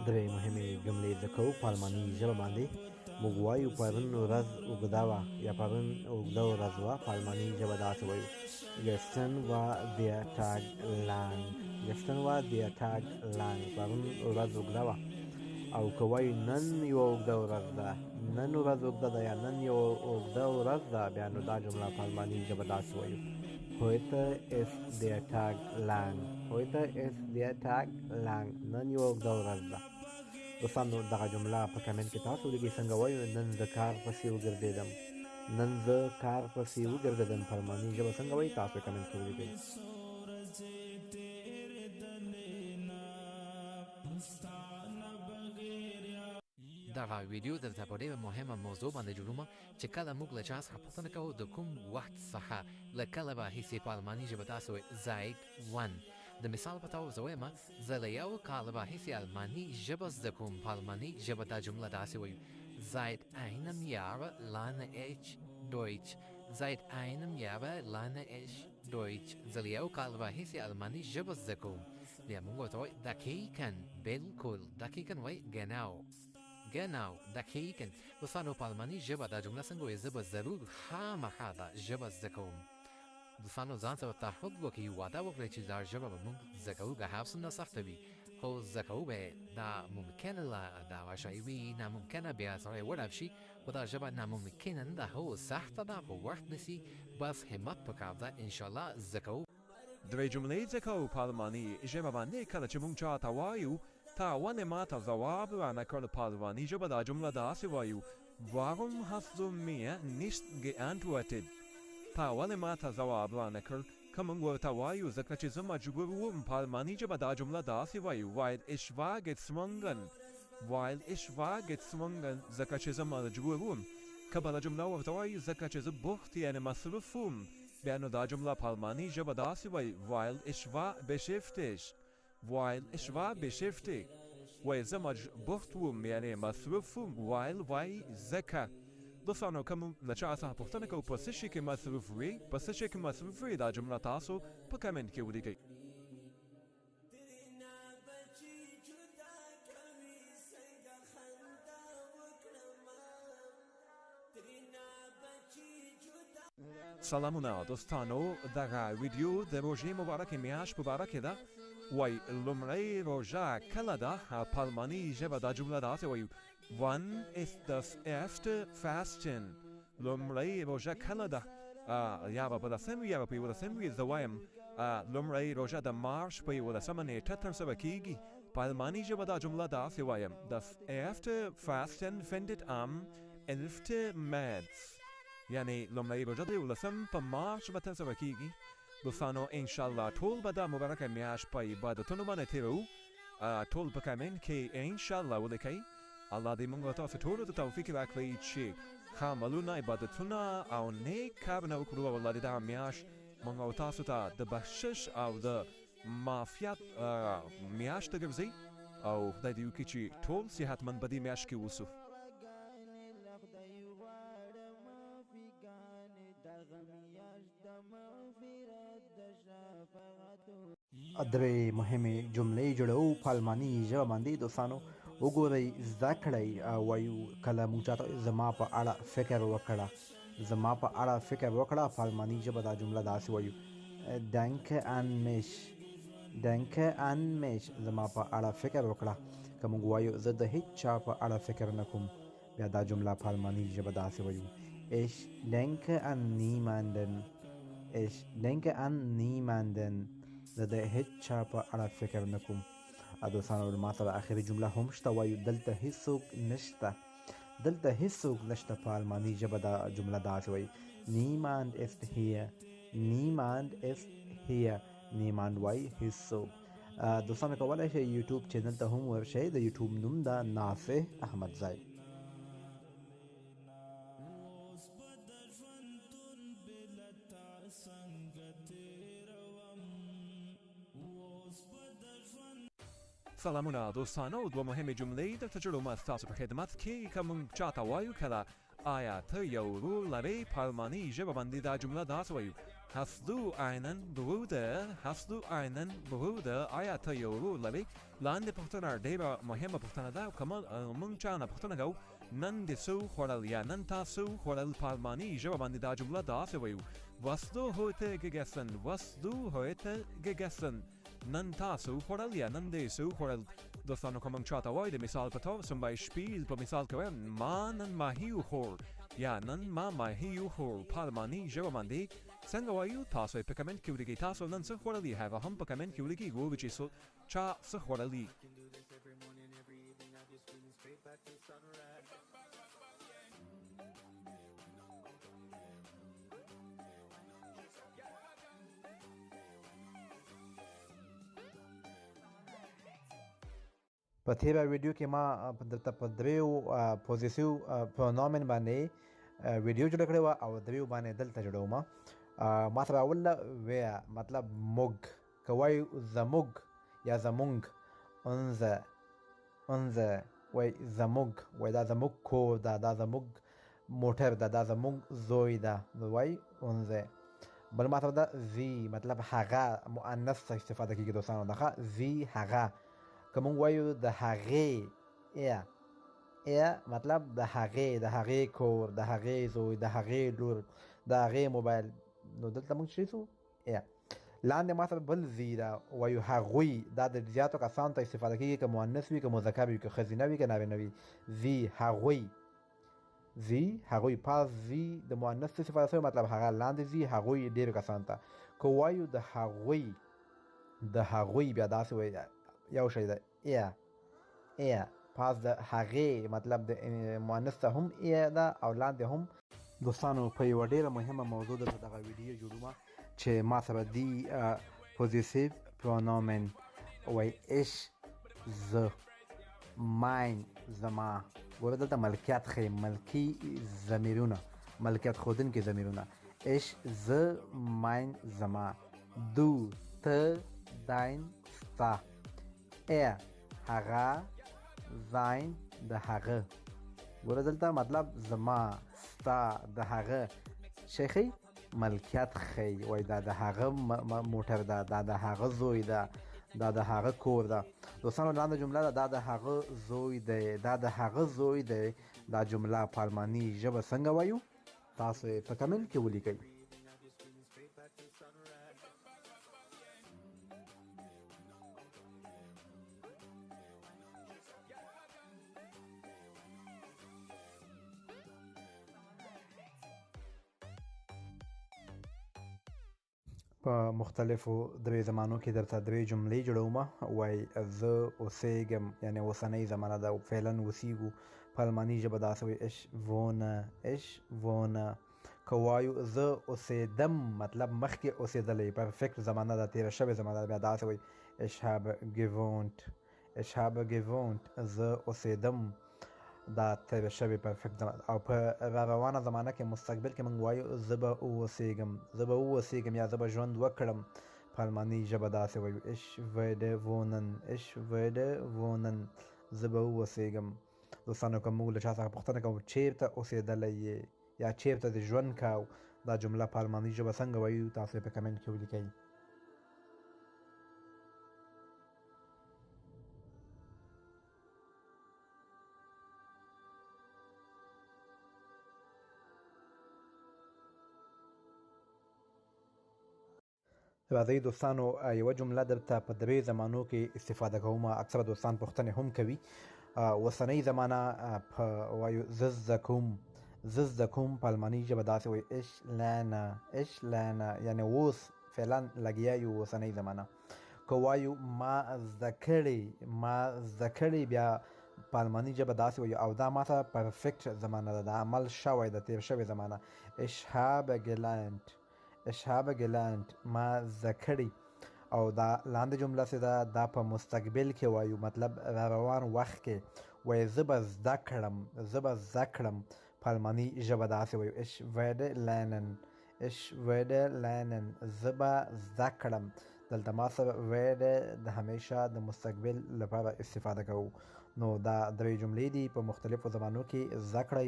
درې مهمې جملې زده کوو په الماني ژبه باندې. موږ وایو پرون ورځ اوږده وه یا پرون اوږده ورځ وه، په الماني ژبه داسې وایو gestern war der Tag lang. gestern war der Tag lang. پرون ورځ اوږده وه. او که وایو نن یوه اوږده ورځ ده، نن ورځ اوږده ده یا نن یوه اوږده ورځ ده، بیا نو دا جمله په الماني ژبه داسې وایو heute ist der Tag lang. heute ist der Tag lang. نن یوه اوږده ورځ ده. دوستانو دغه جمله په کمنټ کې تاسو ولیکئ څنګه وایو نن زه کار پسې وګرځېدم. نن زه کار پسې وګرځېدم په الماني ژبه څنګه وایي تاسو کمنټ کې ولیکئ. دغه ویډیو درته په ډېره مهمه موضوع باندې جوړومه چې کله موږ له چا څخه پوښتنه کوو د کوم وخت څخه له کله راهیسې په الماني ژبه تاسو وایئ seit wann. د مثال په توګه زه وایم زه له یو کال راهیسې الماني ژبه زده کوم. په الماني ژبه دا جمله داسې وایو seit einem Jahr lerne ich Deutsch. seit einem Jahr lerne ich Deutsch. زه له یو کال راهیسې الماني ژبه زده کوم. بیا موږ ورته وایو دقیقاً، بالکل دقیقاً وایي genau. genau دقیقاً. دوستانو په الماني ژبه دا جمله څنګه وایي زه به ضرور خامخا دا ژبه زده کوم. دوستانو ځان سره تعهد وکړئ، وعده وکړئ چې دا ژبه به موږ زده کوو، که هر څومره سخته وي خو زده کوو به. دا ممکنه دا وشی وي، ناممکنه بیا سړی وډب شي، خو دا ژبه ناممکنه نه ده، هو سخته ده خو وخت نیسي، بس همت پکار ده، انشاءالله زده کوو. درې جملې زده کوو په الماني ژبه باندې. کله چې موږ چاته وایو تا ولې ماته ځواب رانکړ، په الماني ژبه دا جمله داسې وایو warum hast du mir nicht geantwortet. تا ولې ماته ځواب رانکړ. که موږ ورته وایو ځکه چې زه مجبور وم، په الماني ژبه دا جمله داسې وایو weil ich war gezwungen. weil ich war gezwungen ځکه چې زه مجبور وم. که بله جمله ورته وایو ځکه چې زه بوخت یعنې مصروف وم، بیا نو دا جمله په الماني ژبه داسې وایي weil ich war beschäftigt. weil ich war beschäftigt وایي زه بوخت وم یعنې مصروف وم. weil وایي ځکه. دوستانو که موږ له چا څخه پوښتنه کوو په څه شي کې مصروف وي، په څه شي کې مصروف وي، دا جمله تاسو په کمنټ کې ولیکئ. سلامونه دوستانو، دغه ویډیو د روژې مبارکې میاشت مبارکې ده. وایي لومړۍ روژه کله ده؟ په الماني ژبه دا جمله داسې وایو wann ist das erste Fasten. لومړۍ روژه کله ده؟ یا به په 10 وي یا به په 11 وي. زه وایم لومړۍ روژه د مارچ په 11 نیټه ترسره کیږي. په الماني ژبه دا جمله داسې وایم das erste Fasten findet am 11. März. یعنی لومړۍ روژه د 11 په مارچ به ترسره کیږي. دوستانو انشاءالله ټول به دا مبارکه میاشت په عبادتونو باندې تېروو. ټول په کمنټ کې انشاءالله ولیکئ. الله دې موږ تاسو ټولو ته توفیق راکړي چې ښه عملونه، عبادتونه او نیک کارونه وکړو. او الله دې دغه میاشت موږ او تاسو ته د بخشش او د معافیت میاشت ګرځي. او خدای دې وکړي چې ټول صحتمند په دې میاشت کې اوسو. درې مهمې جملې جوړوو په الماني ژبه باندې. دوستانو وګورئ، زده کړئ. وایو کله موږ چاته زما په اړه فکر وکړه، زما په اړه فکر وکړه، په الماني ژبه دا جمله داسې وایو denke an mich. denke an mich زما په اړه فکر وکړه. که موږ وایو زه د هیڅ چا په اړه فکر نه کوم، بیا دا جمله په الماني ژبه داسې وایو ich denke an niemanden. ich denke an niemanden زه د هیڅ چا په اړه فکر نه کوم. دوستانو ما سره آخري جمله هم شته، وایو دلته هیڅوک نشته. دلته هیڅوک نشته په الماني ژبه دا جمله داسې وایي niemand ist hier. niemand ist hier. niemand وایي هیڅوک. دوستانو کولی شئ یوټیوب چینل ته هم ورشئ. د یوټیوب نوم ده نافع احمدزی. سلامونه دوستانو، دوه مهمې جملې درته جوړوم ستاسو په خدمت کې. که موږ چاته وایو کله آیا ته یو ورور لرې، په الماني ژبه باندې دا جمله داسې وایو Hast du einen Bruder? Hast du einen Bruder? آیا ته یو ورور لرې؟ لاندې پوښتنه ډېره مهمه پوښتنه ده او که موږ چا نه پوښتنه کوو نن دې څه وخوړل یا نن تاسو وخوړل په الماني ژبه باندې دا جمله داسې وایو Was du heute gegessen? Was du heute gegessen? نن تاسو وخوړل یا نن دې څه وخوړل دوستانو که موږ چاته وایو د مثال په طور zum Beispiel په مثال کې وایم ما نن ماهي وخوړ یا نن ما ماهي وخوړ په الماني ژبه باندې څنګه وایو تاسو یې په کمنټ کې ولیکئ تاسو نن څه خوړلي هغه هم په کمنټ کې ولیکئ ګورو چې چا څه خوړلي په تیره ویډیو کې ما درته په دریو پوزیسیو پرونومن باندې ویډیو جوړه کړې وه او دریو باندې دلته جوړوم ما سره اوله ویا مطلب موږ که وایو زموږ یا زمونږ انزه وای زموږ وای دا زموږ کور ده دا زموږ موټر ده دا زموږ زوی ده وای انزه بل ما سره ده زی مطلب هغه مؤنث استفاده کیږي دوستانو دغه زی هغه که مونږ وایو د هغې مطلب د هغې کور د هغې زوی د هغې لور د هغې موبایل نو دلته مونږ څه شو لاندې ما سره بل زی ده وایو هغوی دا د زیاتو کسانو ته استفاده کیږي که مؤنث وي که مذکر وي که ښځینه وي که نارینه وي زی هغوی پاس زی د مؤنث استفاده شوی مطلب هغه لاندې زی هغوی ډېرو کسانو ته که وایو د هغوی بیا داسې وایي یو شی ده پاس د هغې مطلب د مؤنث ته هم ده او لاندې هم دوستانو په یوه ډېره مهمه موضوع دلته دغه ویډیو جوړومه چې ما سره دی پوزیسیو پرونومن وایي اش زه ماین زما ګوره دلته ملکیت ښیي ملکي ضمیرونه ملکیت ښودونکي ضمیرونه اش زه ماین زما دو ته داین ستا هغه زاین د هغه ګوره دلته مطلب زما ستا د هغه شی ښیي ملکیت ښیي وایي دا د هغه موټر ده دا د هغه زوی ده دا د هغه کور ده دوستانو لاندې جمله ده دا د هغه زوی دی دا جمله په الماني ژبه څنګه وایو تاسو یې په کمنټ کې ولیکئ په مختلفو درې زمانو کې درته درې جملې جوړوم وایي زه اوسېږم یعنې اوسنۍ زمانه ده فعلا اوسېږو په الماني ژبه داسې وایي اش وونه که وایو زه اوسېدم مطلب مخکې اوسېدلی پرفیکټ زمانه ده تېره شوې زمانه ده بیا داسې وایي ich habe gewohnt زه اوسېدم دا تېره شوې پرفیکټ زمانه او په را روانه زمانه کې مستقبل کې موږ وایو زه به اوسېږم یا زه به ژوند وکړم په الماني ژبه داسې وایو ich werde wohnen زه به اوسېږم دوستانو که موږ له چا څخه پوښتنه کوو چېرته اوسېدلی یې یا چېرته دې ژوند کاو دا جمله په الماني ژبه څنګه وایو تاسو یې په کمنټ کې ولیکئ راځئ دوستانو یوه جمله درته په درې زمانو کې استفاده کوم اکثره دوستان پوښتنې هم کوي اوسنۍ زمانه په وایو زه زده کوم په الماني ژبه داسې وایي ich lerne یعنې اوس فعلا لګیا یو اوسنۍ زمانه که وایو ما زده کړي بیا په الماني ژبه داسې وایو او دا ماته پرفیکټ زمانه ده د عمل شوی ده تېر شوې زمانه ich habe gelernt ما زده کړي او دا لاندې جمله چې ده دا په مستقبل کې وایو مطلب را روان وخت کې وایي زه به زده کړم په الماني ژبه داسې وایو ich werde lernen زه به زده کړم دلته ما سره werde د همیشه د مستقبل لپاره استفاده کوو نو دا درې جملې دي په مختلفو زمانو کې زده کړئ